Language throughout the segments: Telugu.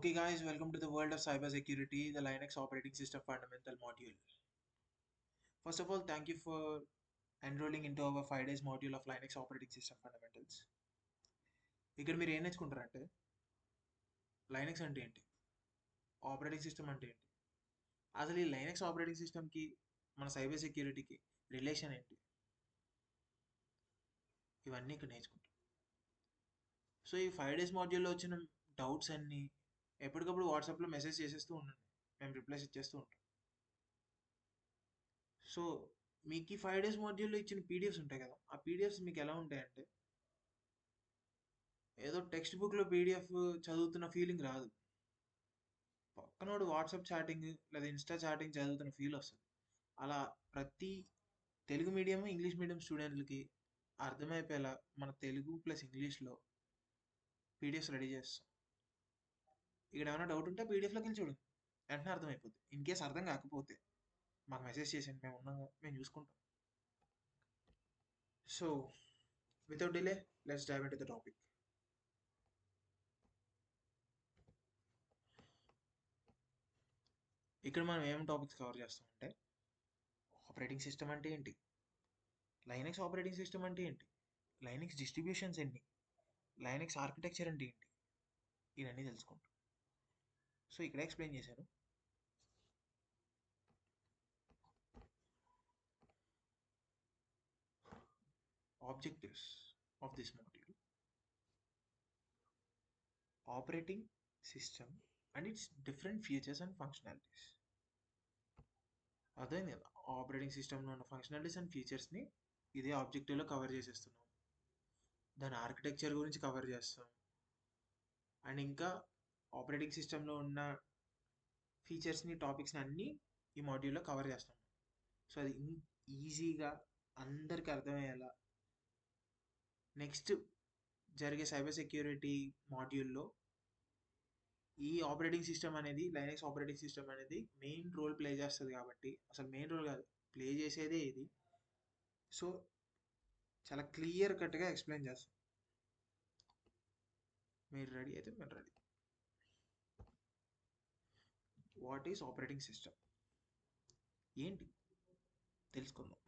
Okay, guys, welcome to the world of cybersecurity, the Linux operating system fundamental module. First of all, thank you for enrolling into our 5 days module of Linux operating system fundamentals. ఇక్కడ మీరు ఏం నేర్చుకుంటారంటే లైనక్స్ అంటే ఏంటి, ఆపరేటింగ్ సిస్టమ్ అంటే ఏంటి, అసలు ఈ లైనక్స్ ఆపరేటింగ్ సిస్టమ్కి మన సైబర్ సెక్యూరిటీకి రిలేషన్ ఏంటి, ఇవన్నీ ఇక్కడ నేర్చుకుంటాం. సో ఈ 5 days మాడ్యూల్లో వచ్చిన డౌట్స్ అన్నీ ఎప్పటికప్పుడు వాట్సాప్లో మెసేజ్ చేసేస్తూ ఉండండి, మేము రిప్లైస్ ఇచ్చేస్తూ ఉంటాం. సో మీకు ఈ 5 days మాడ్యూల్లో ఇచ్చిన పీడిఎఫ్స్ ఉంటాయి కదా, ఆ పీడిఎఫ్స్ మీకు ఎలా ఉంటాయంటే ఏదో టెక్స్ట్ బుక్లో పీడిఎఫ్ చదువుతున్న ఫీలింగ్ రాదు. పక్కనోడు వాట్సాప్ చాటింగ్ లేదా ఇన్స్టా చాటింగ్ చదువుతున్న ఫీల్ వస్తుంది. అలా ప్రతి తెలుగు మీడియం ఇంగ్లీష్ మీడియం స్టూడెంట్లకి అర్థమైపోయేలా మన తెలుగు ప్లస్ ఇంగ్లీష్లో పీడిఎఫ్స్ రెడీ చేస్తాం. ఇక్కడ ఏమైనా డౌట్ ఉంటే పీడిఎఫ్లోకి వెళ్ళి చూడండి, వెంటనే అర్థమైపోద్ది. ఇన్ కేస్ అర్థం కాకపోతే మాకు మెసేజ్ చేసేయండి, మేము ఉన్నాం, మేము చూసుకుంటాం. So without delay let's dive into the topic. ఇక్కడ మనం ఏం టాపిక్స్ కవర్ చేస్తామంటే ఆపరేటింగ్ సిస్టమ్ అంటే ఏంటి, లైనక్స్ ఆపరేటింగ్ సిస్టమ్ అంటే ఏంటి, లైనక్స్ డిస్ట్రిబ్యూషన్స్ ఏంటి, లైనక్స్ ఆర్కిటెక్చర్ అంటే ఏంటి, ఇవన్నీ తెలుసుకుంటాం. సో ఇక్కడ ఎక్స్ప్లెయిన్ చేశాను. Objectives of this module: operating system and its different features and functionalities. అర్థమైంది కదా, ఆపరేటింగ్ సిస్టంలో ఉన్న ఫంక్షనాలిటీస్ అండ్ ఫీచర్స్ని ఇదే ఆబ్జెక్టివ్లో కవర్ చేసేస్తున్నాం. దాని ఆర్కిటెక్చర్ గురించి కవర్ చేస్తాం, అండ్ ఇంకా ఆపరేటింగ్ సిస్టంలో ఉన్న ఫీచర్స్ని టాపిక్స్ని అన్నీ ఈ మాడ్యూల్లో కవర్ చేస్తాం. సో అది ఈజీగా అందరికి అర్థమయ్యేలా నెక్స్ట్ జరిగే సైబర్ సెక్యూరిటీ మాడ్యూల్లో ఈ ఆపరేటింగ్ సిస్టమ్ అనేది, లైనక్స్ ఆపరేటింగ్ సిస్టమ్ అనేది మెయిన్ రోల్ ప్లే చేస్తుంది. కాబట్టి అసలు మెయిన్ రోల్ కాదు, ప్లే చేసేదే ఇది. సో చాలా క్లియర్ కట్గా ఎక్స్ప్లెయిన్ చేస్తాం. మీరు రెడీ అయితే మీరు ready. What is operating system ఏంటి తెలుసుకుందాం.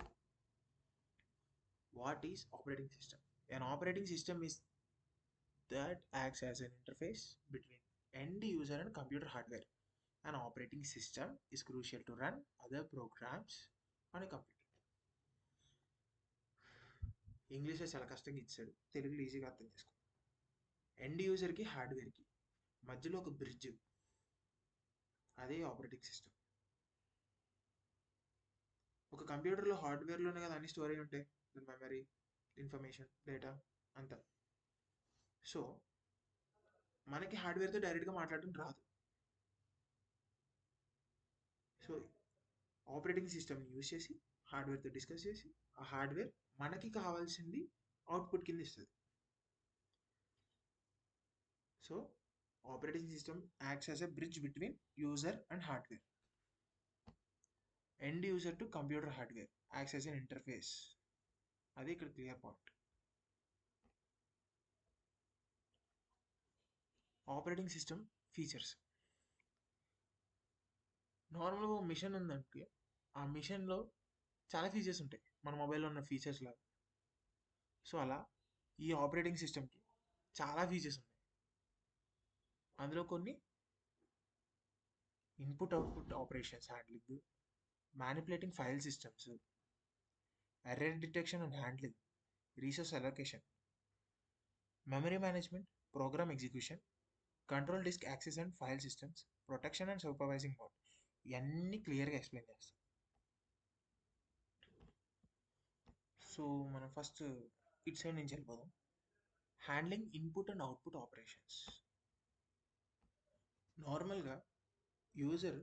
What is operating system? An operating system is that acts as an interface between end user and computer hardware. An operating system is crucial to run other programs on a computer. ఇంగ్లీష్లో చాలా కష్టంగా ఇచ్చాడు, తెలుగులో ఈజీగా అర్థం చేసుకో. ఎండ్ యూజర్కి హార్డ్వేర్కి మధ్యలో ఒక బ్రిడ్జ్, అదే ఆపరేటింగ్ సిస్టమ్. ఒక కంప్యూటర్లో హార్డ్వేర్లోనే కదా అన్ని స్టోర్ అయి ఉంటాయి, మెమరీ, ఇన్ఫర్మేషన్, డేటా అంతా. సో మనకి హార్డ్వేర్తో డైరెక్ట్గా మాట్లాడడం రాదు. సో ఆపరేటింగ్ సిస్టమ్ని యూజ్ చేసి హార్డ్వేర్తో డిస్కస్ చేసి ఆ హార్డ్వేర్ మనకి కావాల్సింది అవుట్పుట్ కింద ఇస్తుంది. So operating system acts as a bridge between user and hardware. End user to computer hardware acts as N interface. అది ఇక్కడ clear point. Operating system features: నార్మల్గా మిషన్ ఉందంటే ఆ మిషన్లో చాలా ఫీచర్స్ ఉంటాయి, మన మొబైల్లో ఉన్న ఫీచర్స్ లాగా. సో అలా ఈ ఆపరేటింగ్ సిస్టమ్కి చాలా ఫీచర్స్ ఉన్నాయి. అందులో కొన్ని input output operations handling, manipulating file systems, error detection and handling, resource allocation, memory management, program execution, control disk access and file systems, protection and supervising mode. ఇవన్నీ క్లియర్గా ఎక్స్ప్లెయిన్ చేస్తాం. సో మనం ఫస్ట్ ఇట్ సైడ్ నుంచి వెళ్ళిపోదాం. Handling input and output operations. నార్మల్గా యూజర్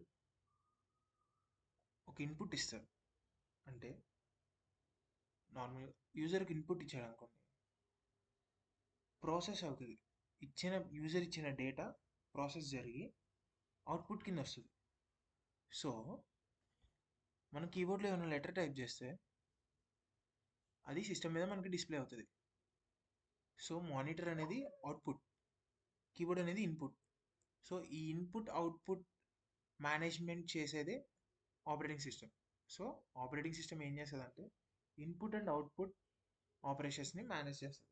ఒక ఇన్పుట్ ఇస్తారు, అంటే నార్మల్గా యూజర్కి ఇన్పుట్ ఇచ్చాడు అనుకోండి, ప్రాసెస్ అవుతుంది. యూజర్ ఇచ్చిన డేటా ప్రాసెస్ జరిగి అవుట్పుట్ కింద వస్తుంది. సో మనం కీబోర్డ్లో ఏమైనా లెటర్ టైప్ చేస్తే అది సిస్టమ్ మీద మనకి డిస్ప్లే అవుతుంది. సో మానిటర్ అనేది అవుట్పుట్, కీబోర్డ్ అనేది ఇన్పుట్. సో ఈ ఇన్పుట్ అవుట్పుట్ మేనేజ్మెంట్ చేసేదే operating system. So operating system ఏం చేస్తుందంటే ఇన్పుట్ అండ్ అవుట్పుట్ ఆపరేషన్స్ని మేనేజ్ చేస్తుంది.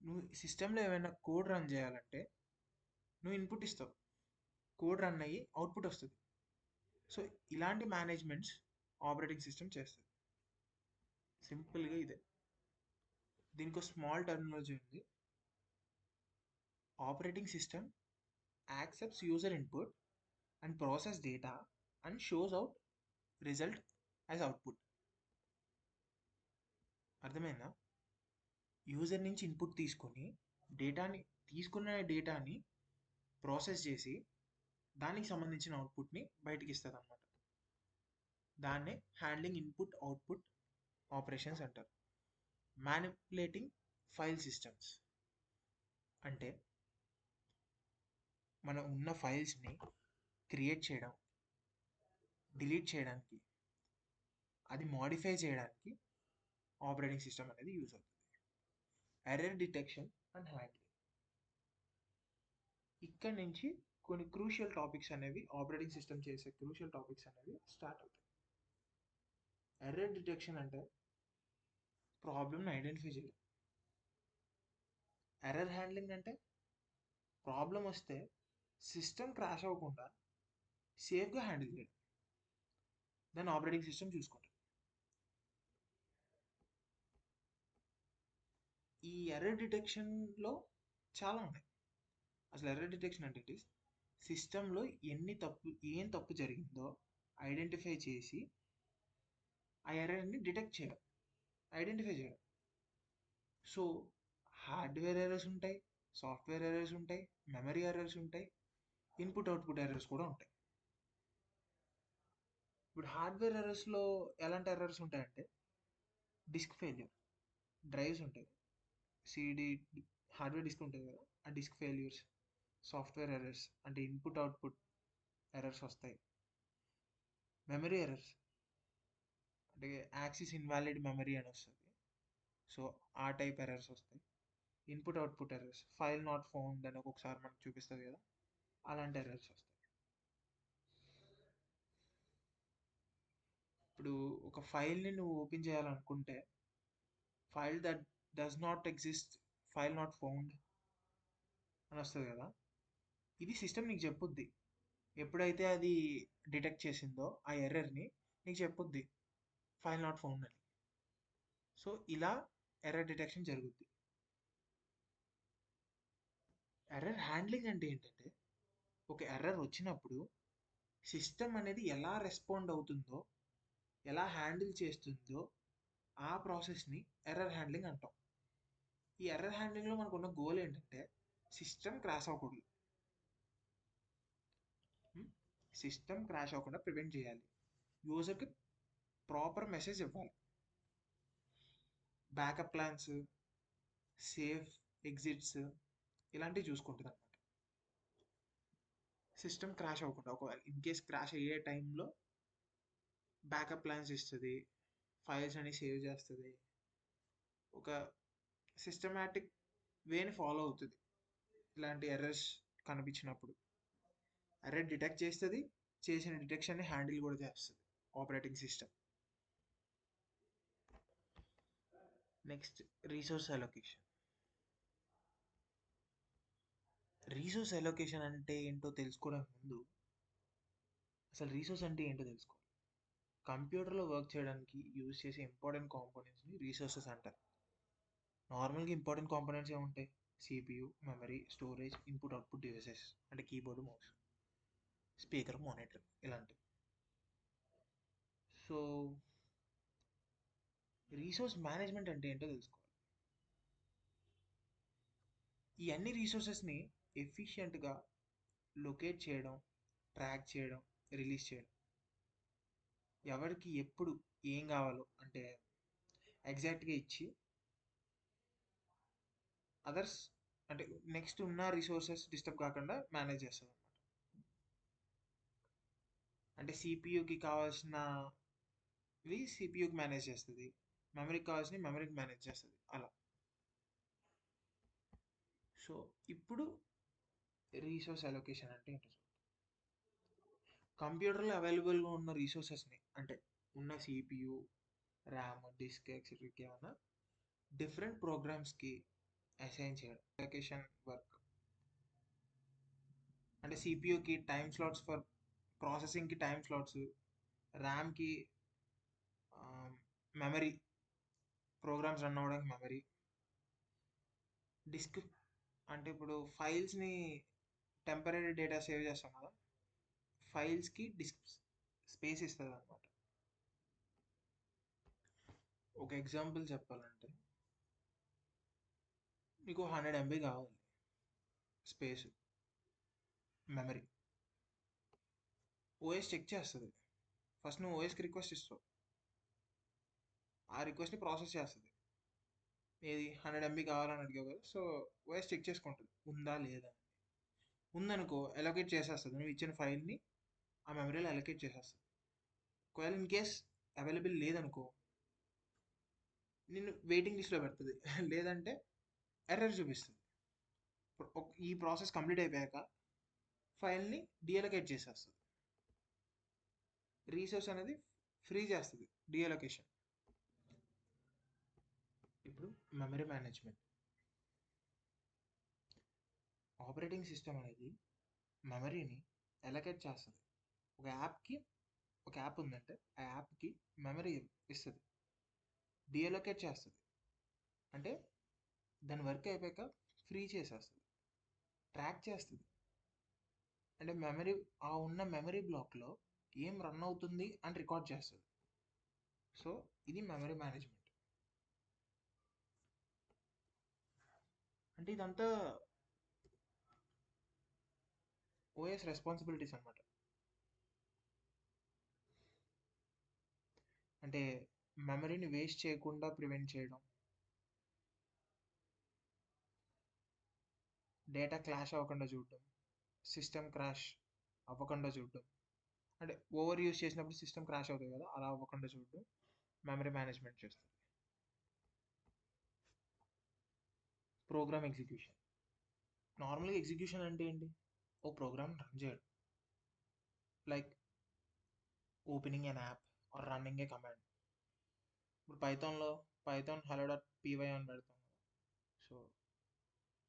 నువ్వు సిస్టంలో ఏమైనా కోడ్ రన్ చేయాలంటే నువ్వు ఇన్పుట్ ఇస్తావు, కోడ్ రన్ అయ్యి అవుట్పుట్ వస్తుంది. సో ఇలాంటి మేనేజ్మెంట్స్ ఆపరేటింగ్ సిస్టమ్ చేస్తుంది. సింపుల్గా ఇదే. దీనికి స్మాల్ టర్మినాలజీ ఉంది. Operating system accepts user input and process data and shows out result as output. అర్థమైందా? యూజర్ నుంచి ఇన్పుట్ తీసుకున్న డేటాని ప్రాసెస్ చేసి దానికి సంబంధించిన అవుట్పుట్ని బయటికి ఇస్తుంది అన్నమాట. దాన్నే హ్యాండ్లింగ్ ఇన్పుట్ అవుట్పుట్ ఆపరేషన్స్ అంటారు. మ్యానిపులేటింగ్ ఫైల్ సిస్టమ్స్ అంటే మనం ఉన్న ఫైల్స్ని క్రియేట్ చేయడం, డిలీట్ చేయడానికి, అది మాడిఫై చేయడానికి ఆపరేటింగ్ సిస్టమ్ అనేది యూజ్ అవుతుంది. Error detection and handling. ఇక్కడ నుంచి కొన్ని క్రూషియల్ టాపిక్స్ అనేవి ఆపరేటింగ్ సిస్టమ్ చేసే క్రూషియల్ టాపిక్స్ అనేవి స్టార్ట్ అవుతాయి. ఎర్రర్ డిటెక్షన్ అంటే ప్రాబ్లమ్ని ఐడెంటిఫై చేయడం. ఎర్రర్ హ్యాండ్లింగ్ అంటే ప్రాబ్లం వస్తే సిస్టమ్ క్రాష్ అవ్వకుండా సేఫ్గా హ్యాండిల్ చేయడం. దాన్ని ఆపరేటింగ్ సిస్టమ్ చూసుకుంటుంది. ఈ ఎర్రర్ డిటెక్షన్లో చాలా ఉన్నాయి. అసలు ఎర్రర్ డిటెక్షన్ అంటే సిస్టంలో ఏం తప్పు జరిగిందో ఐడెంటిఫై చేసి ఆ ఎర్రర్ని డిటెక్ట్ చేయడం, ఐడెంటిఫై చేయడం. సో హార్డ్వేర్ ఎర్రర్స్ ఉంటాయి, సాఫ్ట్వేర్ ఎర్రర్స్ ఉంటాయి, మెమరీ ఎర్రర్స్ ఉంటాయి, ఇన్పుట్ అవుట్పుట్ ఎర్రర్స్ కూడా ఉంటాయి. ఇప్పుడు హార్డ్వేర్ ఎర్రర్స్లో ఎలాంటి ఎర్రర్స్ ఉంటాయంటే డిస్క్ ఫెయిల్యూర్, డ్రైవ్స్ ఉంటాయి, సిడి హార్డ్వేర్ డిస్క్ ఉంటుంది కదా, ఆ డిస్క్ ఫెయిల్యూర్స్. సాఫ్ట్వేర్ ఎర్రర్స్ అంటే ఇన్పుట్ అవుట్పుట్ ఎర్రర్స్ వస్తాయి. మెమరీ ఎర్రర్స్ అంటే యాక్సిస్ ఇన్వాలిడ్ మెమరీ అని వస్తుంది. సో ఆ టైప్ ఎర్రర్స్ వస్తాయి. Input output errors, file not found అని ఒక్కొక్కసారి మనకు చూపిస్తుంది కదా, అలాంటి ఎర్రర్స్ వస్తాయి. ఇప్పుడు ఒక ఫైల్ని నువ్వు ఓపెన్ చేయాలనుకుంటే file that does not exist, file not found అని వస్తుంది కదా. ఇది సిస్టమ్ నీకు చెప్పుద్ది. ఎప్పుడైతే అది డిటెక్ట్ చేసిందో ఆ ఎర్రర్ని నీకు చెప్పుద్ది, ఫైల్ నాట్ ఫౌండ్ అని. సో ఇలా ఎర్రర్ డిటెక్షన్ జరుగుద్ది. ఎర్రర్ హ్యాండ్లింగ్ అంటే ఏంటంటే ఒక ఎర్రర్ వచ్చినప్పుడు సిస్టమ్ అనేది ఎలా రెస్పాండ్ అవుతుందో, ఎలా హ్యాండిల్ చేస్తుందో ఆ ప్రాసెస్ని ఎర్రర్ హ్యాండ్లింగ్ అంటాం. ఈ ఎర్రర్ హ్యాండ్లింగ్లో మనకు ఉన్న గోల్ ఏంటంటే సిస్టమ్ క్రాష్ అవ్వకూడదు. సిస్టమ్ క్రాష్ అవ్వకుండా ప్రివెంట్ చేయాలి. యూజర్కి ప్రాపర్ మెసేజ్ ఇవ్వాలి. బ్యాకప్ ప్లాన్స్, సేఫ్ ఎగ్జిట్స్ ఇలాంటివి చూసుకుంటుంది అనమాట. సిస్టమ్ క్రాష్ అవ్వకుండా ఒకవేళ ఇన్ కేస్ క్రాష్ అయ్యే టైంలో బ్యాకప్ ప్లాన్స్ ఇస్తుంది, ఫైల్స్ అని సేవ్ చేస్తుంది, ఒక సిస్టమాటిక్ వేని ఫాలో అవుతుంది. ఇలాంటి ఎర్రర్స్ కనిపించినప్పుడు ఎర్రర్ డిటెక్ట్ చేస్తుంది, చేసిన డిటెక్షన్ని హ్యాండిల్ కూడా చేస్తుంది operating system. Next resource allocation. Resource allocation అంటే ఏంటో తెలుసుకోవడం ముందు అసలు రీసోర్స్ అంటే ఏంటో తెలుసుకోవాలి. కంప్యూటర్లో వర్క్ చేయడానికి యూజ్ చేసే ఇంపార్టెంట్ కాంపోనెంట్స్ని రీసోర్సెస్ అంటారు. నార్మల్గా ఇంపార్టెంట్ కాంపోనెంట్స్ ఏముంటాయి? CPU, memory, storage, input output devices అంటే కీబోర్డు, మౌస్, స్పీకర్, మానిటర్ ఇలాంటివి. సో రీసోర్స్ మేనేజ్మెంట్ అంటే ఏంటో తెలుసుకోవాలి. ఈ అన్ని రీసోర్సెస్ని ఎఫిషియెంట్గా లొకేట్ చేయడం, ట్రాక్ చేయడం, రిలీజ్ చేయడం, ఎవరికి ఎప్పుడు ఏం కావాలో అంటే ఎగ్జాక్ట్గా ఇచ్చి అదర్స్ అంటే నెక్స్ట్ ఉన్న రిసోర్సెస్ డిస్టర్బ్ కాకుండా మేనేజ్ చేస్తుంది అనమాట. అంటే సిపియుకి కావాల్సినవి సిపియుకి మేనేజ్ చేస్తుంది, మెమరీకి కావాల్సినవి మెమరీకి మేనేజ్ చేస్తుంది అలా. సో ఇప్పుడు రీసోర్స్ అలొకేషన్ అంటే ఏంటో చూద్దాం. కంప్యూటర్లో అవైలబుల్గా ఉన్న రీసోర్సెస్ని అంటే ఉన్న సిపియు, ర్యామ్, డిస్క్ ఎక్సెట్రా ఏమన్నా డిఫరెంట్ ప్రోగ్రామ్స్కి అసైన్ చేయడం అలొకేషన్ వర్క్. అంటే సిపియుకి టైం స్లాట్స్ ఫర్ ప్రాసెసింగ్కి టైం స్లాట్స్, ర్యామ్కి మెమరీ, ప్రోగ్రామ్స్ రన్ అవ్వడానికి మెమరీ, డిస్క్ అంటే ఇప్పుడు ఫైల్స్ని టెంపరీ డేటా సేవ్ చేస్తాం కదా, ఫైల్స్కి డిస్క్ స్పేస్ ఇస్తుంది అనమాట. ఒక ఎగ్జాంపుల్ చెప్పాలంటే మీకు 100 MB కావాలి స్పేస్ మెమరీ. ఓఎస్ చెక్ చేస్తుంది. ఫస్ట్ నువ్వు ఓఎస్కి రిక్వెస్ట్ ఇస్తావు, ఆ రిక్వెస్ట్ని ప్రాసెస్ చేస్తుంది. ఏది 100 MB కావాలని అడిగావు కదా, సో ఓఎస్ చెక్ చేసుకుంటుంది ఉందా లేదా. ఉందనుకో అలొకేట్ చేసేస్తుంది, నువ్వు ఇచ్చిన ఫైల్ని ఆ మెమరీలో అలొకేట్ చేసేస్తుంది. ఒకవేళ ఇన్ కేస్ అవైలబుల్ లేదనుకో నిన్ను వెయిటింగ్ లిస్ట్లో పెడుతుంది లేదంటే ఎర్రర్ చూపిస్తుంది. ఈ ప్రాసెస్ కంప్లీట్ అయిపోయాక ఫైల్ని డీఅలొకేట్ చేసేస్తుంది. రీసోర్స్ అనేది ఫ్రీ చేస్తుంది డీఅలొకేషన్. ఇప్పుడు మెమరీ మేనేజ్మెంట్. ఆపరేటింగ్ సిస్టమ్ అనేది మెమరీని అలొకేట్ చేస్తుంది. ఒక యాప్ ఉందంటే ఆ యాప్కి మెమరీ ఇస్తుంది, డీఅలొకేట్ చేస్తుంది. అంటే దాని వర్క్ అయిపోయాక ఫ్రీ చేసేస్తుంది, ట్రాక్ చేస్తుంది. అంటే మెమరీ ఆ ఉన్న మెమరీ బ్లాక్లో ఏం రన్ అవుతుంది అని రికార్డ్ చేస్తుంది. సో ఇది మెమరీ మేనేజ్మెంట్. అంటే ఇదంతా ఓఎస్ రెస్పాన్సిబిలిటీస్ అనమాట. అంటే మెమరీని వేస్ట్ చేయకుండా ప్రివెంట్ చేయడం, డేటా క్లాష్ అవ్వకుండా చూడడం, సిస్టమ్ క్రాష్ అవ్వకుండా చూడడం. అంటే ఓవర్ యూస్ చేసినప్పుడు సిస్టమ్ క్రాష్ అవుతుంది కదా, అలా అవ్వకుండా చూడడం మెమరీ మేనేజ్మెంట్ చేస్తుంది. Program execution. నార్మల్గా ఎగ్జిక్యూషన్ అంటే ఏంటి? ఓ ప్రోగ్రామ్ రన్ చేయడం, like opening an app or running a command. ఇప్పుడు పైథాన్ hello.py అని పెడతాం కదా, సో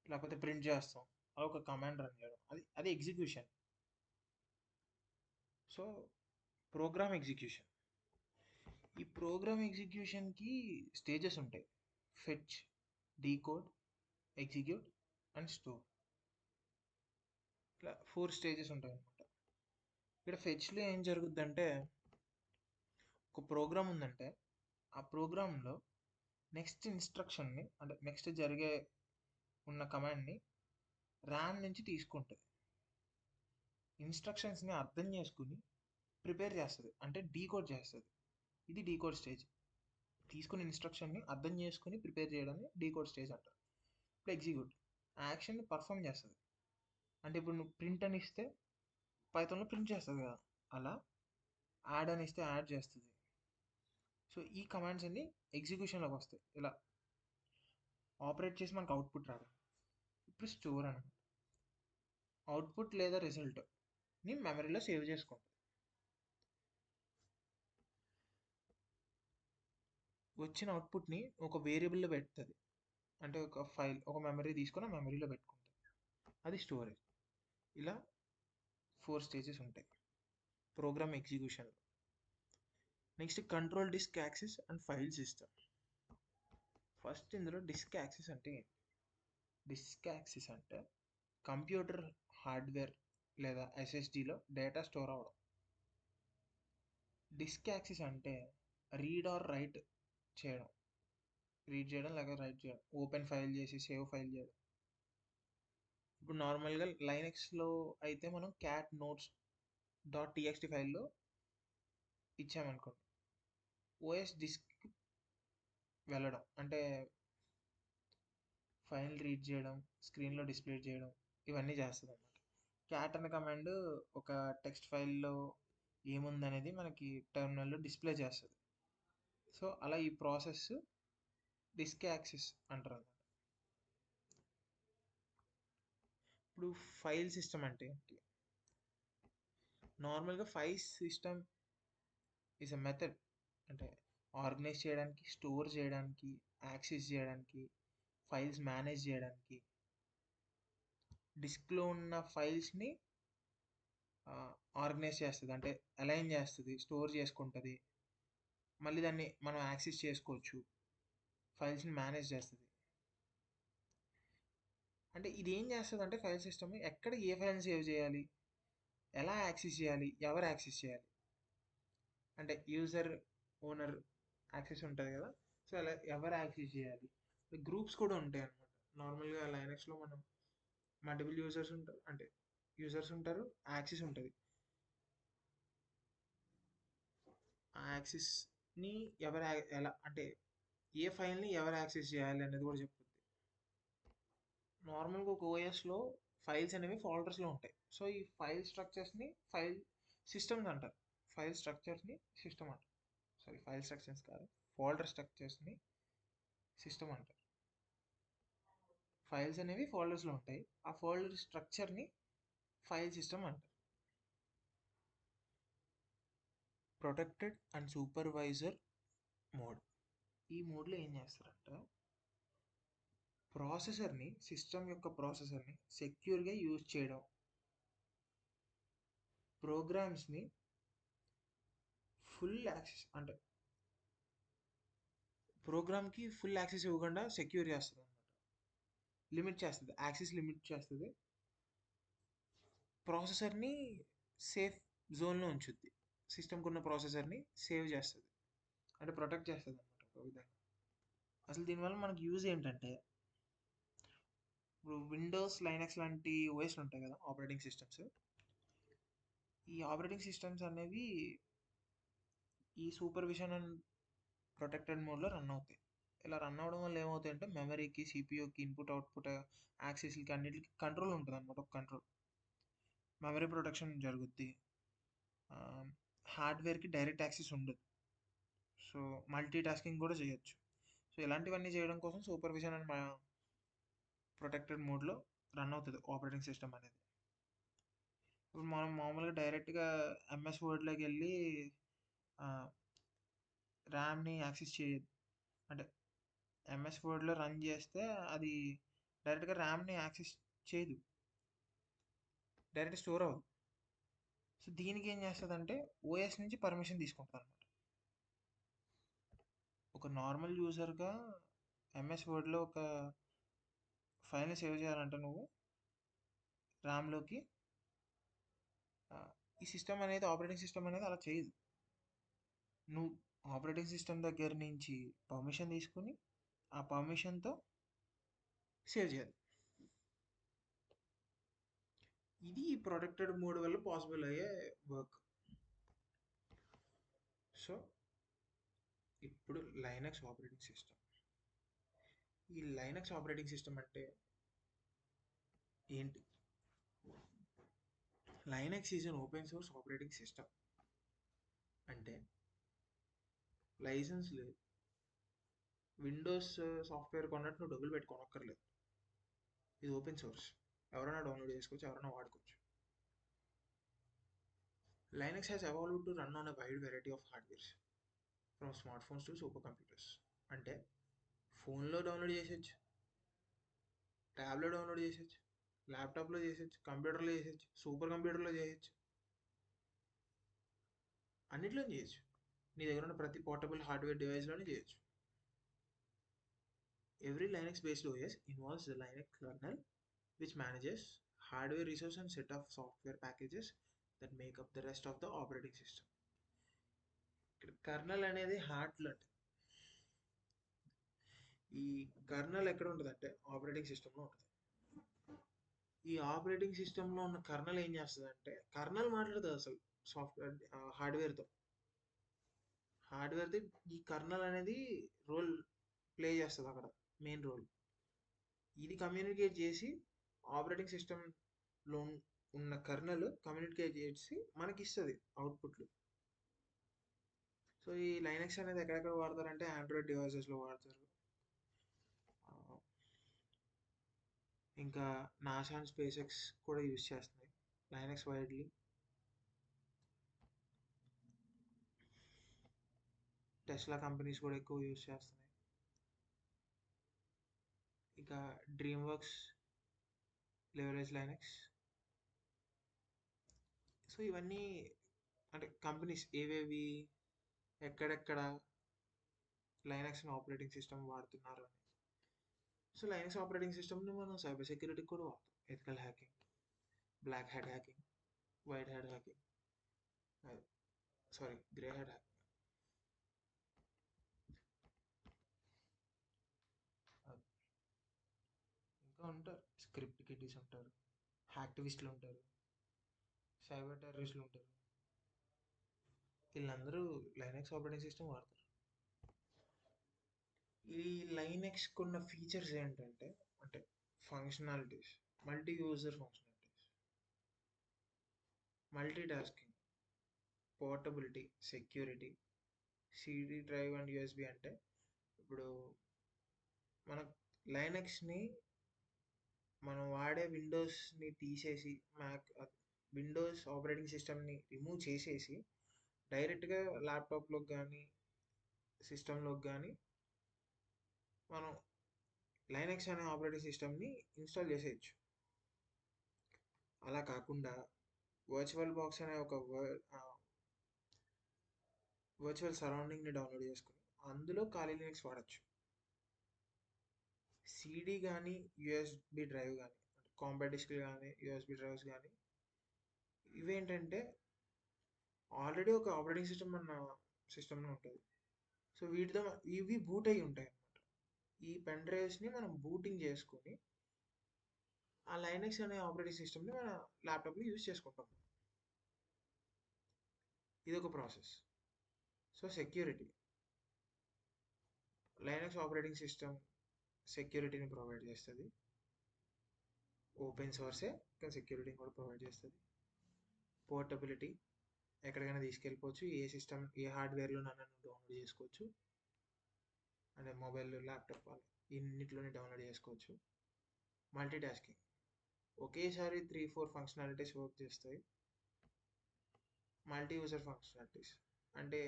లేకపోతే ప్రింట్ చేస్తాం, అలా ఒక కమాండ్ రన్ చేయడం, అది ఎగ్జిక్యూషన్. So program execution. ఈ ప్రోగ్రామ్ ఎగ్జిక్యూషన్కి స్టేజెస్ ఉంటాయి: fetch, decode, execute and store. ఇట్లా 4 స్టేజెస్ ఉంటాయి అనమాట. ఇక్కడ ఫెచ్లో ఏం జరుగుద్దంటే, ఒక ప్రోగ్రామ్ ఉందంటే ఆ ప్రోగ్రాంలో నెక్స్ట్ ఇన్స్ట్రక్షన్ని అంటే నెక్స్ట్ జరిగే ఉన్న కమాండ్ని ర్యామ్ నుంచి తీసుకుంటుంది, ఇన్స్ట్రక్షన్స్ని అర్థం చేసుకుని ప్రిపేర్ చేస్తుంది, అంటే డీకోడ్ చేస్తుంది. ఇది డీకోడ్ స్టేజ్. తీసుకున్న ఇన్స్ట్రక్షన్ని అర్థం చేసుకుని ప్రిపేర్ చేయడాన్ని డీకోడ్ స్టేజ్ అంటారు. ఇప్పుడు ఎగ్జిక్యూట్ యాక్షన్ని పర్ఫామ్ చేస్తుంది. అంటే ఇప్పుడు నువ్వు ప్రింట్ అని ఇస్తే పైథాన్లో ప్రింట్ చేస్తుంది కదా, అలా యాడ్ అని ఇస్తే యాడ్ చేస్తుంది. సో ఈ కమాండ్స్ అన్ని ఎగ్జిక్యూషన్లోకి వస్తాయి, ఇలా ఆపరేట్ చేసి మనకు అవుట్పుట్ రావడం. ఇప్పుడు స్టోర్ అని అవుట్పుట్ లేదా రిజల్ట్ని మెమరీలో సేవ్ చేసుకుంటుంది. వచ్చిన అవుట్పుట్ని ఒక వేరియబుల్లో పెడుతుంది, అంటే ఒక ఫైల్ ఒక మెమరీ తీసుకొని ఆ మెమరీలో పెట్టుకుంటుంది, అది స్టోరేజ్. ఇలా 4 స్టేజెస్ ఉంటాయి ప్రోగ్రామ్ ఎగ్జిక్యూషన్లో. Next control disk access and file system. First ఇందులో డిస్క్ యాక్సెస్ అంటే ఏంటి? డిస్క్ యాక్సెస్ అంటే కంప్యూటర్ హార్డ్వేర్ లేదా ఎస్ఎస్డిలో డేటా స్టోర్ అవ్వడం. డిస్క్ యాక్సెస్ అంటే రీడ్ ఆర్ రైట్ చేయడం, రీడ్ చేయడం లేక రైట్ చేయడం, ఓపెన్ ఫైల్ చేసి సేవ్ ఫైల్ చేయడం. ఇప్పుడు నార్మల్గా లైనక్స్లో అయితే మనం క్యాట్ నోట్స్ .txt ఫైల్లో ఇచ్చామనుకోండి, ఓఎస్ డిస్క్ వెళ్ళడం అంటే ఫైల్ రీడ్ చేయడం, స్క్రీన్లో డిస్ప్లే చేయడం, ఇవన్నీ చేస్తుంది అనమాట. క్యాట్ అనే కమాండ్ ఒక టెక్స్ట్ ఫైల్లో ఏముందనేది మనకి టెర్మినల్లో డిస్ప్లే చేస్తుంది. సో అలా ఈ ప్రాసెస్ డిస్క్ యాక్సెస్ అంటారు అనమాట. ఇప్పుడు ఫైల్ సిస్టమ్ అంటే ఏంటి? నార్మల్గా file system is a method, అంటే ఆర్గనైజ్ చేయడానికి, స్టోర్ చేయడానికి, యాక్సెస్ చేయడానికి, ఫైల్స్ మేనేజ్ చేయడానికి, డిస్క్లో ఉన్న ఫైల్స్ని ఆర్గనైజ్ చేస్తుంది, అంటే అలైన్ చేస్తుంది, స్టోర్ చేసుకుంటుంది, మళ్ళీ దాన్ని మనం యాక్సెస్ చేసుకోవచ్చు, ఫైల్స్ని మేనేజ్ చేస్తుంది. అంటే ఇది ఏం చేస్తుంది అంటే ఫైల్ సిస్టమ్ ఎక్కడ ఏ ఫైల్ని సేవ్ చేయాలి, ఎలా యాక్సెస్ చేయాలి, ఎవరు యాక్సెస్ చేయాలి, అంటే యూజర్ ఓనర్ యాక్సెస్ ఉంటుంది కదా, సో అలా ఎవరు యాక్సెస్ చేయాలి. గ్రూప్స్ కూడా ఉంటాయి అన్నమాట. నార్మల్గా లైనక్స్లో మనం మల్టిపుల్ యూజర్స్ ఉంటారు, అంటే యూజర్స్ ఉంటారు, యాక్సెస్ ఉంటుంది. ఆ యాక్సెస్ని ఎవరు ఎలా అంటే ఏ ఫైల్ని ఎవరు యాక్సెస్ చేయాలి అనేది కూడా చెప్తుంది. నార్మల్గా ఒక ఓఎస్లో ఫైల్స్ అనేవి ఫోల్డర్స్లో ఉంటాయి. సో ఈ ఫైల్ స్ట్రక్చర్స్ని ఫైల్ సిస్టమ్స్ అంటారు. ఫైల్ స్ట్రక్చర్స్ని సిస్టమ్ అంటారు. సారీ, ఫైల్ స్ట్రక్చర్స్ కాదు, ఫోల్డర్ స్ట్రక్చర్స్ని సిస్టమ్ అంటారు. ఫైల్స్ అనేవి ఫోల్డర్స్లో ఉంటాయి, ఆ ఫోల్డర్ స్ట్రక్చర్ని ఫైల్ సిస్టమ్ అంటారు. Protected and supervisor mode. ఈ మోడ్లో ఏం చేస్తారంటే ప్రాసెసర్ని, సిస్టమ్ యొక్క ప్రాసెసర్ని సెక్యూర్గా యూజ్ చేయడం, ప్రోగ్రామ్స్ని ఫుల్ యాక్సెస్, అంటే ప్రోగ్రామ్కి ఫుల్ యాక్సెస్ ఇవ్వకుండా సెక్యూర్ చేస్తుంది అనమాట. లిమిట్ చేస్తుంది, యాక్సెస్ లిమిట్ చేస్తుంది, ప్రాసెసర్ని సేఫ్ జోన్లో ఉంచుద్ది, సిస్టమ్కి ఉన్న ప్రాసెసర్ని సేవ్ చేస్తుంది, అంటే ప్రొటెక్ట్ చేస్తుంది అనమాట ఒక విధంగా. అసలు దీనివల్ల మనకు యూజ్ ఏంటంటే, ఇప్పుడు విండోస్, లైనక్స్ లాంటి ఓఎస్ ఉంటాయి కదా, ఆపరేటింగ్ సిస్టమ్స్. ఈ ఆపరేటింగ్ సిస్టమ్స్ అనేవి ఈ సూపర్విజన్ అండ్ ప్రొటెక్టెడ్ మోడ్లో రన్ అవుతాయి. ఇలా రన్ అవ్వడం వల్ల ఏమవుతాయి అంటే మెమరీకి, సిపియూకి, ఇన్పుట్ అవుట్పుట్ యాక్సెస్కి అన్నిటికి కంట్రోల్ ఉంటుంది అనమాట. ఒక కంట్రోల్, మెమరీ ప్రొటెక్షన్ జరుగుద్ది, హార్డ్వేర్కి డైరెక్ట్ యాక్సెస్ ఉండదు, సో మల్టీ టాస్కింగ్ కూడా చేయొచ్చు. సో ఇలాంటివన్నీ చేయడం కోసం సూపర్విజన్ అండ్ ప్రొటెక్టెడ్ మోడ్లో రన్ అవుతుంది ఆపరేటింగ్ సిస్టమ్ అనేది. ఇప్పుడు మనం మామూలుగా డైరెక్ట్గా ఎంఎస్ వర్డ్లోకి వెళ్ళి ర్యామ్ని యాక్సెస్ చేయదు, అంటే ఎంఎస్ వర్డ్లో రన్ చేస్తే అది డైరెక్ట్గా ర్యామ్ని యాక్సెస్ చేయదు, డైరెక్ట్ స్టోర్ అవ్వదు. సో దీనికి ఏం చేస్తుందంటే ఓఎస్ నుంచి పర్మిషన్ తీసుకుంటుంది అనమాట. ఒక నార్మల్ యూజర్గా ఎంఎస్ వర్డ్లో ఒక ఫైల్ని సేవ్ చేయాలంటే నువ్వు ర్యామ్లోకి, ఈ సిస్టమ్ అనేది, ఆపరేటింగ్ సిస్టమ్ అనేది అలా చేయదు. నువ్వు ఆపరేటింగ్ సిస్టమ్ దగ్గర నుంచి పర్మిషన్ తీసుకుని ఆ పర్మిషన్తో సేవ్ చేయాలి. ఇది ప్రొటెక్టెడ్ మోడ్ వల్ల పాసిబుల్ అయ్యే వర్క్. సో ఇప్పుడు లైనక్స్ ఆపరేటింగ్ సిస్టమ్. ఈ లైనక్స్ ఆపరేటింగ్ సిస్టమ్ అంటే ఏంటి? Linux is an open source operating system. అంటే లైసెన్స్ లేదు, విండోస్ సాఫ్ట్వేర్ కొన్నట్టు నువ్వు డబ్బులు పెట్టి కొనక్కర్లేదు. ఇది ఓపెన్ సోర్స్, ఎవరైనా డౌన్లోడ్ చేసుకోవచ్చు, ఎవరైనా వాడుకోవచ్చు. Linux has evolved to run on a wide variety of hardwares, from smartphones to supercomputers. అంటే ఫోన్లో డౌన్లోడ్ చేసేయచ్చు, ట్యాబ్లో డౌన్లోడ్ చేసేయచ్చు, ల్యాప్టాప్లో చేసేయచ్చు, కంప్యూటర్లో చేసేయచ్చు, సూపర్ కంప్యూటర్లో చేయొచ్చు, అన్నిట్లో చేయొచ్చు. నీ దగ్గర ఉన్న ప్రతి పోర్టబుల్ హార్డ్వేర్ డివైస్లోనే చేయొచ్చు. Every Linux based OS involves the Linux kernel, which manages hardware resources and set of software packages that make up the rest of the operating system. ఇక్కడ కర్నల్ అనేది హార్ట్ లాంటి. ఈ కర్నల్ ఎక్కడ ఉంటుందంటే ఆపరేటింగ్ సిస్టంలో ఉంటుంది. ఈ ఆపరేటింగ్ సిస్టంలో ఉన్న కర్నల్ ఏం చేస్తుందంటే, కర్నల్ మాట్లాడుతుంది అసలు సాఫ్ట్వేర్ హార్డ్వేర్తో. హార్డ్వేర్ది ఈ కర్నల్ అనేది రోల్ ప్లే చేస్తుంది అక్కడ, మెయిన్ రోల్. ఇది కమ్యూనికేట్ చేసి ఆపరేటింగ్ సిస్టంలో ఉన్న కర్నల్ కమ్యూనికేట్ చేసి మనకి ఇస్తుంది అవుట్పుట్లు. సో ఈ లైనక్స్ అనేది ఎక్కడెక్కడ వాడతారంటే ఆండ్రాయిడ్ డివైసెస్లో వాడతారు, ఇంకా నాసా అండ్ స్పేస్ ఎక్స్ కూడా యూజ్ చేస్తున్నాయి లైనక్స్ వైడ్లీ. టెస్లా కంపెనీస్ కూడా ఎక్కువ యూజ్ చేస్తున్నాయి. ఇక dream works leverage Linux. So ఇవన్నీ అంటే కంపెనీస్ ఏవేవి ఎక్కడెక్కడ లైనక్స్ని ఆపరేటింగ్ సిస్టమ్ వాడుతున్నారు అని. సో లైనక్స్ ఆపరేటింగ్ సిస్టమ్ని మనం సైబర్ సెక్యూరిటీకి కూడా వాడతాం. Ethical hacking, black hat hacking, white hat hacking, sorry grey hat hacking. ఇంకా ఉంటారు స్క్రిప్ట్ కిడ్డీస్ ఉంటారు, హ్యాక్టివిస్టులు ఉంటారు, సైబర్ టెర్రరిస్టులు ఉంటారు. వీళ్ళందరూ లైనక్స్ ఆపరేటింగ్ సిస్టమ్ వాడతారు. ఈ లైనక్స్ కొన్న ఫీచర్స్ ఏంటంటే అంటే functionalities, multi user functionalities, multitasking, portability, security. CD drive and USB అంటే ఇప్పుడు మన లైనక్స్ని మనం వాడే విండోస్ని తీసేసి మ్యాక్ విండోస్ ఆపరేటింగ్ సిస్టమ్ని రిమూవ్ చేసేసి డైరెక్ట్గా ల్యాప్టాప్లోకి కానీ సిస్టంలోకి కానీ మనం లైనక్స్ అనే ఆపరేటింగ్ సిస్టమ్ని ఇన్స్టాల్ చేసేయచ్చు. అలా కాకుండా వర్చువల్ బాక్స్ అనే ఒక వర్చువల్ సరౌండింగ్ని డౌన్లోడ్ చేసుకుని అందులో ఖాళీ లినక్స్ వాడచ్చు. సిడి కానీ యూఎస్బి డ్రైవ్ కానీ కాంపాక్ట్ డిస్క్ కానీ యూఎస్బి డ్రైవ్స్ కానీ ఇవేంటంటే ఆల్రెడీ ఒక ఆపరేటింగ్ సిస్టమ్ మన సిస్టమ్లో ఉంటుంది. సో వీటితో ఇవి బూట్ అయి ఉంటాయి అన్నమాట. ఈ పెన్ డ్రైవ్స్ని మనం బూటింగ్ చేసుకొని ఆ లైనక్స్ అనే ఆపరేటింగ్ సిస్టమ్ని మన ల్యాప్టాప్లో యూజ్ చేసుకుంటాం. ఇది ఒక process. So security, Linux operating system సెక్యూరిటీని ప్రొవైడ్ చేస్తుంది. ఓపెన్ సోర్సే కానీ సెక్యూరిటీని కూడా ప్రొవైడ్ చేస్తుంది. పోర్టబిలిటీ, ఎక్కడికైనా తీసుకెళ్ళిపోవచ్చు, ఏ సిస్టమ్ ఏ హార్డ్వేర్లో నన్ను డౌన్లోడ్ చేసుకోవచ్చు, అంటే మొబైల్ ల్యాప్టాప్ ఇన్నిట్లోనే డౌన్లోడ్ చేసుకోవచ్చు. మల్టీ టాస్కింగ్, ఒకేసారి 3-4 ఫంక్షనాలిటీస్ వర్క్ చేస్తాయి. మల్టీ యూజర్ ఫంక్షనాలిటీస్ అంటే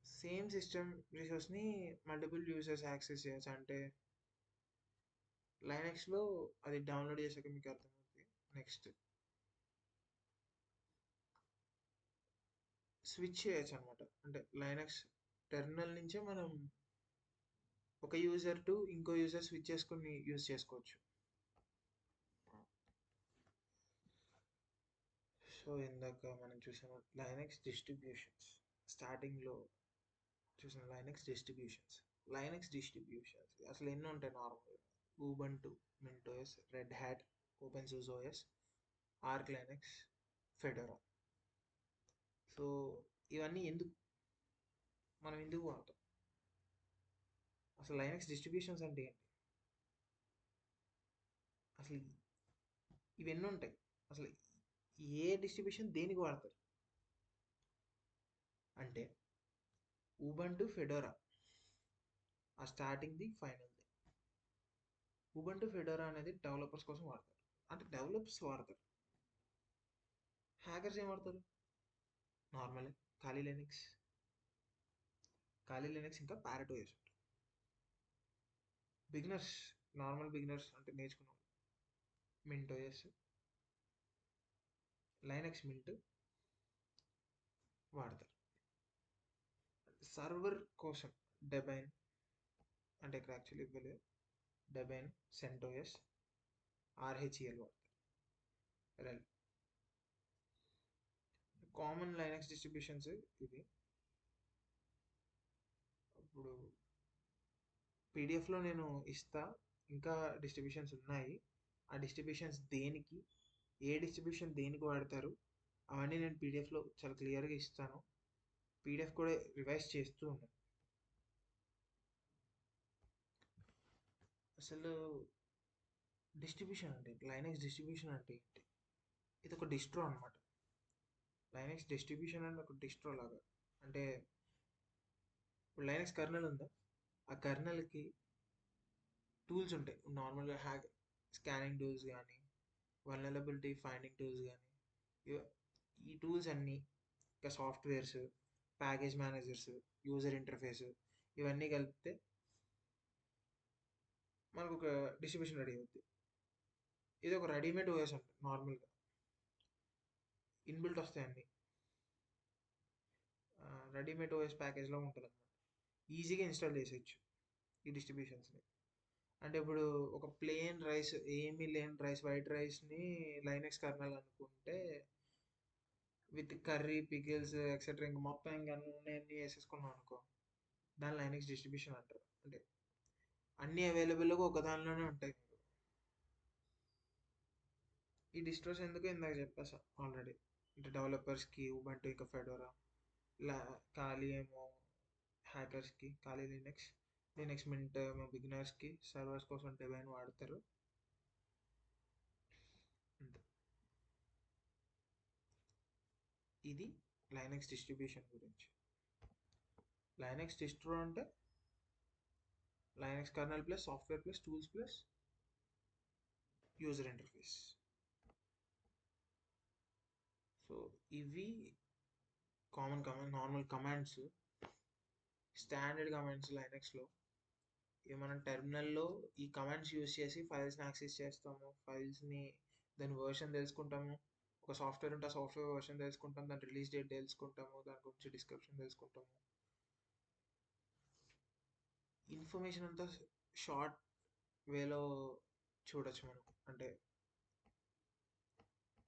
సేమ్ సిస్టమ్ రిసోర్స్ని మల్టిపుల్ యూజర్స్ యాక్సెస్ చేయొచ్చు. అంటే లైనక్స్లో అది డౌన్లోడ్ చేసాక మీకు అర్థమవుతుంది. నెక్స్ట్ స్విచ్ చేయొచ్చు అనమాట. అంటే లైనక్స్ టెర్మినల్ నుంచే మనం ఒక యూజర్ టు ఇంకో యూజర్ స్విచ్ చేసుకుని యూజ్ చేసుకోవచ్చు. సో ఇందాక మనం చూసిన లైనక్స్ డిస్ట్రిబ్యూషన్స్, స్టార్టింగ్లో చూసిన లైనక్స్ డిస్ట్రిబ్యూషన్స్ అసలు ఎన్ని ఉంటాయి నార్మల్గా? Ubuntu, Mint OS, Red Hat, open source OS, Arch Linux, Fedora. So ఇవన్నీ మనం ఎందుకు వాడతాం? అసలు లైనక్స్ డిస్ట్రిబ్యూషన్స్ అంటే ఏంటి? అసలు ఇవన్నీ ఉంటాయి. అసలు ఏ డిస్ట్రిబ్యూషన్ దేనికి వాడతారు అంటే ఉబంటు, ఫెడోరా ఆ స్టార్టింగ్ది ఫైనల్ది. ఉబంటు, ఫెడోరా అనేది డెవలపర్స్ కోసం వాడతారు. అంటే డెవలపర్స్ వాడతారు. హ్యాకర్స్ ఏం వాడతారు? నార్మల్ ఖాళీ లినక్స్ ఇంకా ప్యారెట్ ఓఎస్ ఉంటారు. బిగినర్స్, నార్మల్ బిగినర్స్ అంటే నేర్చుకున్నాం మింట్ ఓఎస్, లైనక్స్ మింట్ వాడతారు. సర్వర్ కోసం డెబైన్, అంటే ఇక్కడ యాక్చువల్లీ ఇవ్వలేదు, డెబైన్, సెంటోఎస్, ఆర్హెచ్ఈఎల్ వాడతారు. రెల్ కామన్ లైనక్స్ డిస్ట్రిబ్యూషన్స్ ఇవి. ఇప్పుడు పీడిఎఫ్లో నేను ఇస్తా, ఇంకా డిస్ట్రిబ్యూషన్స్ ఉన్నాయి. ఆ డిస్ట్రిబ్యూషన్స్ దేనికి, ఏ డిస్ట్రిబ్యూషన్ దేనికి వాడతారు అవన్నీ నేను పీడిఎఫ్లో చాలా క్లియర్గా ఇస్తాను. పీడిఎఫ్ కూడా రివైజ్ చేస్తూ ఉన్నాను. అసలు డిస్ట్రిబ్యూషన్ అంటే లైనక్స్ డిస్ట్రిబ్యూషన్ అంటే ఏంటి? ఇది ఒక డిస్ట్రో అనమాట. లైనక్స్ డిస్ట్రిబ్యూషన్ అంటే ఒక డిస్ట్రో లాగా. అంటే ఇప్పుడు లైనక్స్ కర్నల్ ఉందా, ఆ కర్నల్కి టూల్స్ ఉంటాయి నార్మల్గా స్కానింగ్ టూల్స్ కానీ వల్నరబిలిటీ ఫైండింగ్ టూల్స్ కానీ ఈ టూల్స్ అన్నీ ఇంకా softwares package managers user interface ఇవన్నీ కలిపితే మనకు ఒక డిస్ట్రిబ్యూషన్ రెడీ అవుతుంది. ఇది ఒక రెడీమేడ్ ఓఎస్ ఉంటుంది నార్మల్గా ఇన్బిల్ట్ వస్తాయి అన్ని రెడీమేడ్ ఓఎస్ ప్యాకేజ్లో ఉంటుంది అనమాట. ఈజీగా ఇన్స్టాల్ చేసేయచ్చు ఈ డిస్ట్రిబ్యూషన్స్ని. అంటే ఇప్పుడు ఒక ప్లేన్ రైస్ ఏమీ లేని రైస్ వైట్ రైస్ని లైనెక్స్ కర్నల్ అనుకుంటే విత్ కర్రీ పికిల్స్ ఎక్సెట్రా ఇంకా మొత్తం ఇంకా అన్నీ వేసేసుకున్నాం అనుకో దాని లైనెక్స్ డిస్ట్రిబ్యూషన్ అంటారు. అంటే అన్నీ అవైలబుల్గా ఒక దానిలోనే ఉంటాయి. ఈ డిస్ట్రోస్ ఎందుకు ఇందాక చెప్పేసా ఆల్రెడీ. అంటే డెవలపర్స్కి ఉబంటు ఇంకా ఫెడోరా ఖాళీ ఏమో హ్యాకర్స్కి ఖాళీ లినక్స్ మింట్ బిగినర్స్కి సర్వర్స్ కోసం డివైన్ వాడతారు అంతే. ఇది లైనక్స్ డిస్ట్రిబ్యూషన్ గురించి. లైనక్స్ డిస్ట్రో అంటే Linux colonel plus software plus tools plus user interface. So ఇవి నార్మల్ కమాండ్స్, స్టాండర్డ్ కమాండ్స్ లైనక్స్లో. ఇవి మనం టెర్మినల్లో ఈ కమాండ్స్ యూస్ చేసి ఫైల్స్ని యాక్సెస్ చేస్తాము, ఫైల్స్ని దాని వర్షన్ తెలుసుకుంటాము. ఒక సాఫ్ట్వేర్ ఉంటే ఆ సాఫ్ట్వేర్ వర్షన్ తెలుసుకుంటాము, దాని రిలీజ్ డేట్ తెలుసుకుంటాము, దాని గురించి డిస్క్రిప్షన్ తెలుసుకుంటాము. ఇన్ఫర్మేషన్ అంతా షార్ట్ వేలో చూడొచ్చు మనం. అంటే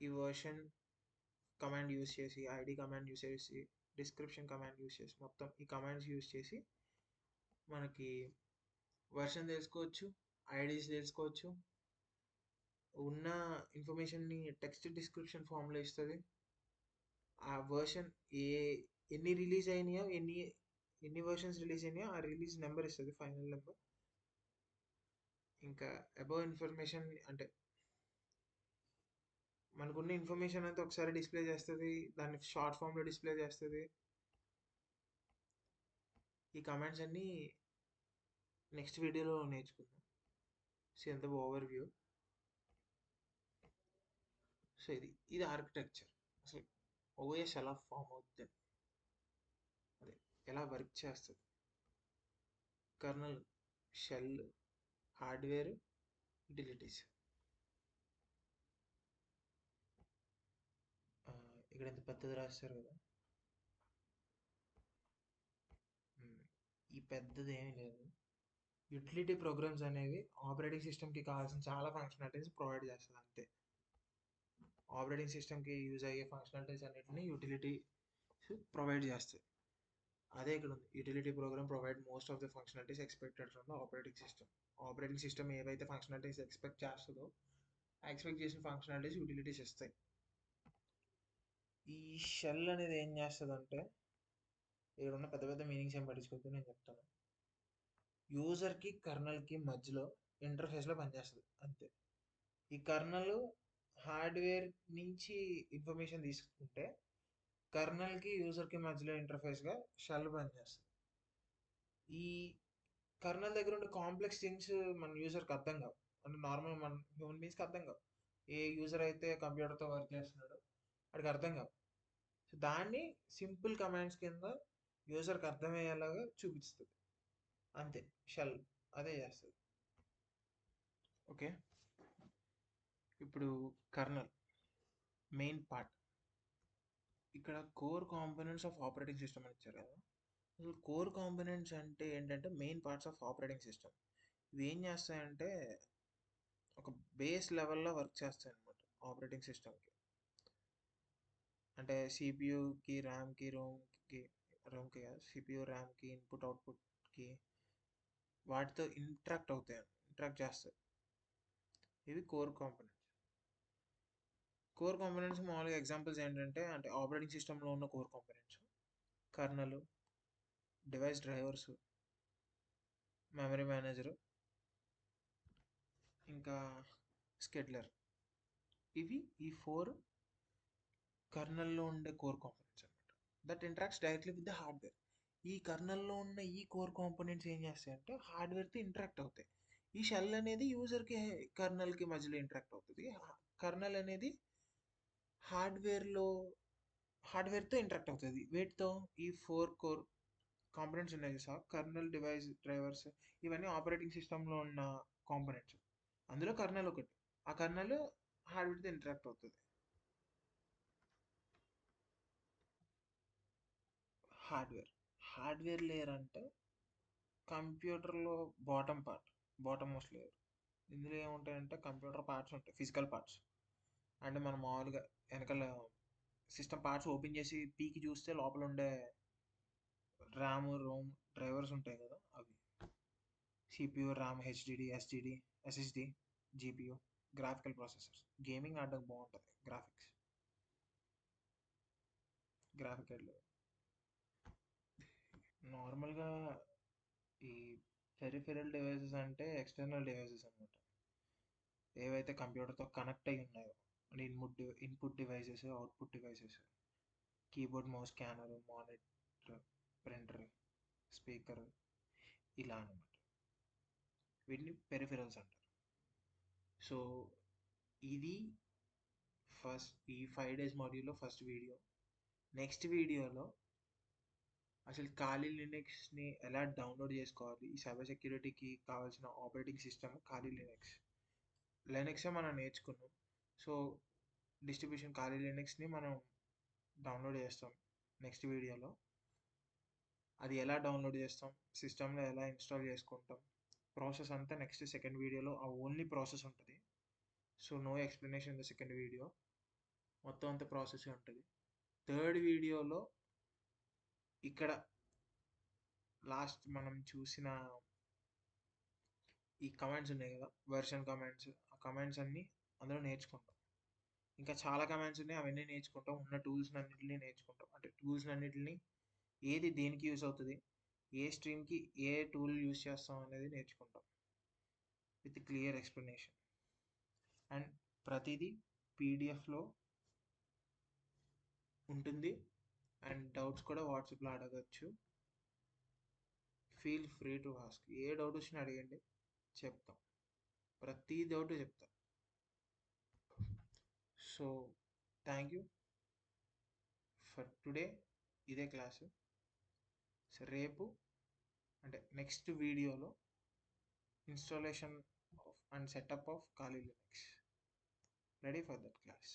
ఈ వర్షన్ కమాండ్ యూస్ చేసి ఐడి కమాండ్ యూస్ చేసి డిస్క్రిప్షన్ కమాండ్ యూస్ చేసి మొత్తం ఈ కమాండ్స్ యూస్ చేసి మనకి వర్షన్ తెలుసుకోవచ్చు, ఐడీస్ తెలుసుకోవచ్చు, ఉన్న ఇన్ఫర్మేషన్ని టెక్స్ట్ డిస్క్రిప్షన్ ఫామ్లో ఇస్తుంది. ఆ వర్షన్ ఎన్ని రిలీజ్ అయినాయో ఎన్ని వర్షన్స్ రిలీజ్ అయినాయో ఆ రిలీజ్ నెంబర్ ఇస్తుంది, ఫైనల్ నెంబర్. ఇంకా అబౌవ్ ఇన్ఫర్మేషన్ అంటే మనకున్న ఇన్ఫర్మేషన్ అంతా ఒకసారి డిస్ప్లే చేస్తుంది, దాన్ని షార్ట్ ఫామ్లో డిస్ప్లే చేస్తుంది. ఈ కమాండ్స్ అన్నీ నెక్స్ట్ వీడియోలో నేర్చుకుందాం. సో ఎంత ఓవర్ వ్యూ. సో ఇది ఆర్కిటెక్చర్. అసలు ఓఎస్ ఎలా ఫామ్ అవుతుంది, అదే ఎలా వర్క్ చేస్తుంది. Kernel, shell, hardware, utilities. ఇక్కడ ఎంత పెద్దది రాస్తారు కదా, ఈ పెద్దది ఏమీ లేదు. యుటిలిటీ ప్రోగ్రామ్స్ అనేవి ఆపరేటింగ్ సిస్టమ్కి కావాల్సిన చాలా ఫంక్షనాలిటీస్ ప్రొవైడ్ చేస్తుంది అంతే. ఆపరేటింగ్ సిస్టమ్కి యూజ్ అయ్యే ఫంక్షనాలిటీస్ అన్నిటిని యూటిలిటీ ప్రొవైడ్ చేస్తాయి. అదే ఇక్కడ ఉంది, utility program provide most of the functionalities expected from the operating system. Operating system ఏవైతే ఫంక్షనాలిటీస్ ఎక్స్పెక్ట్ చేస్తుందో ఎక్స్పెక్ట్ చేసిన ఫంక్షనాలిటీస్ యూటిలిటీస్ ఇస్తాయి. ఈ షెల్ అనేది ఏం చేస్తుందంటే, ఇక్కడ ఉన్న పెద్ద పెద్ద మీనింగ్స్ ఏం పట్టించుకోవద్దు, నేను చెప్తాను. యూజర్కి కర్నల్కి మధ్యలో ఇంటర్ఫేస్లో పనిచేస్తుంది అంతే. ఈ కర్నల్ హార్డ్వేర్ నుంచి ఇన్ఫర్మేషన్ తీసుకుంటే కర్నల్కి యూజర్కి మధ్యలో ఇంటర్ఫేస్గా షెల్ పనిచేస్తుంది. ఈ కర్నల్ దగ్గర ఉండే కాంప్లెక్స్ థింగ్స్ మన యూజర్కి అర్థం కావు. అంటే నార్మల్ మన హ్యూమన్ బీయింగ్స్కి అర్థం కావు. ఏ యూజర్ అయితే కంప్యూటర్తో వర్క్ చేస్తున్నాడో వాడికి అర్థం కావు. సో దాన్ని సింపుల్ కమాండ్స్ కింద యూజర్కి అర్థమయ్యేలాగా చూపిస్తుంది అంతే. షెల్ అదే చేస్తుంది. ఓకే, ఇప్పుడు కర్నల్ మెయిన్ పార్ట్. ఇక్కడ core components of operating system అని ఇచ్చారు కదా. అసలు కోర్ కాంపోనెంట్స్ అంటే ఏంటంటే main parts of operating system. ఇవి ఏం చేస్తాయంటే ఒక బేస్ లెవెల్లో వర్క్ చేస్తాయి అనమాట ఆపరేటింగ్ సిస్టమ్కి. అంటే సిపియుకి ర్యామ్కి రోమ్కి కాదు, సిపియు ర్యామ్కి ఇన్పుట్ అవుట్పుట్కి వాటితో ఇంటరాక్ట్ చేస్తాయి. ఇవి కోర్ కాంపోనెంట్స్. కోర్ కాంపోనెంట్స్ మామూలుగా ఎగ్జాంపుల్స్ ఏంటంటే, అంటే ఆపరేటింగ్ సిస్టంలో ఉన్న core components colonel, device drivers, memory manager, ఇంకా స్కెడ్లర్. ఇవి ఈ 4 కర్నల్లో ఉండే కోర్ కాంపోనెంట్స్ అనమాట. That interacts directly with the hardware. ఈ కర్నల్లో ఉన్న ఈ కోర్ కాంపోనెంట్స్ ఏం చేస్తాయంటే హార్డ్వేర్తో ఇంటరాక్ట్ అవుతాయి. ఈ షెల్ అనేది యూజర్కి కర్నల్కి మధ్యలో ఇంటరాక్ట్ అవుతుంది. కర్నల్ అనేది హార్డ్వేర్లో హార్డ్వేర్తో ఇంటరాక్ట్ అవుతుంది. వీటితో ఈ 4 కోర్ కాంపోనెంట్స్ ఉన్నాయి సార్, కర్నల్, డివైస్, డ్రైవర్స్, ఇవన్నీ ఆపరేటింగ్ సిస్టంలో ఉన్న కాంపోనెంట్స్. అందులో కర్నల్ ఒకటి. ఆ కర్నల్ హార్డ్వేర్తో ఇంటరాక్ట్ అవుతుంది. హార్డ్వేర్ లేయర్ అంటే కంప్యూటర్లో బాటమ్ మోస్ట్ లేయర్. ఇందులో ఏముంటాయంటే కంప్యూటర్ పార్ట్స్ ఉంటాయి, ఫిజికల్ పార్ట్స్. అంటే మనం మామూలుగా వెనకాల సిస్టమ్ పార్ట్స్ ఓపెన్ చేసి పీకి చూస్తే లోపల ఉండే ర్యామ్, రోమ్, డ్రైవర్స్ ఉంటాయి కదా, అవి. CPU, RAM, HDD, SDD, SSD, GPU, graphical processors. Gaming ఆడడానికి బాగుంటుంది, గ్రాఫిక్ కార్డులు. నార్మల్గా ఈ పెరిఫెరల్ డివైసెస్ అంటే ఎక్స్టర్నల్ డివైసెస్ అనమాట. ఏవైతే కంప్యూటర్తో కనెక్ట్ అయి ఉన్నాయో, అంటే input devices, output devices, keyboard, mouse, scanner, monitor, printer, speaker, ఇలా అనమాట. వీటిని పెరిఫెరల్స్ అంటారు. సో ఇది ఈ 5 days మాడ్యూల్లో ఫస్ట్ వీడియో. నెక్స్ట్ వీడియోలో అసలు ఖాళీ లినక్స్ని ఎలా డౌన్లోడ్ చేసుకోవాలి, ఈ సైబర్ సెక్యూరిటీకి కావాల్సిన ఆపరేటింగ్ సిస్టమ్ ఖాళీ లినక్సే మనం నేర్చుకున్నాం. సో డిస్ట్రిబ్యూషన్ ఖాళీ లినక్స్ని మనం డౌన్లోడ్ చేస్తాం నెక్స్ట్ వీడియోలో. అది ఎలా డౌన్లోడ్ చేస్తాం, సిస్టంలో ఎలా ఇన్స్టాల్ చేసుకుంటాం, ప్రాసెస్ అంతా నెక్స్ట్ సెకండ్ వీడియోలో ఆ ఓన్లీ ప్రాసెస్ ఉంటుంది. So no explanation in the second video, మొత్తం అంతా ప్రాసెస్ ఉంటుంది. థర్డ్ వీడియోలో ఇక్కడ లాస్ట్ మనం చూసిన ఈ కమాండ్స్ ఉన్నాయి కదా, వెర్షన్ కమాండ్స్, ఆ కమాండ్స్ అన్నీ అందులో నేర్చుకుంటాం. ఇంకా చాలా కమాండ్స్ ఉన్నాయి, అవన్నీ నేర్చుకుంటాం. ఉన్న టూల్స్ అన్నింటినీ నేర్చుకుంటాం. అంటే టూల్స్ అన్నింటినీ ఏది దేనికి యూస్ అవుతుంది, ఏ స్ట్రీమ్కి ఏ టూల్ యూస్ చేస్తాం అనేది నేర్చుకుంటాం విత్ క్లియర్ ఎక్స్ప్లెనేషన్. అండ్ ప్రతిదీ పీడిఎఫ్లో ఉంటుంది. అండ్ డౌట్స్ కూడా వాట్సాప్లో అడగచ్చు. Feel free to ask. ఏ డౌట్ వచ్చినా అడగండి, చెప్తాం. ప్రతి డౌట్ చెప్తాం. So thank you for today. ఇదే క్లాసు. రేపు అంటే నెక్స్ట్ వీడియోలో installation of and setup of Kali Linux. Ready for that class.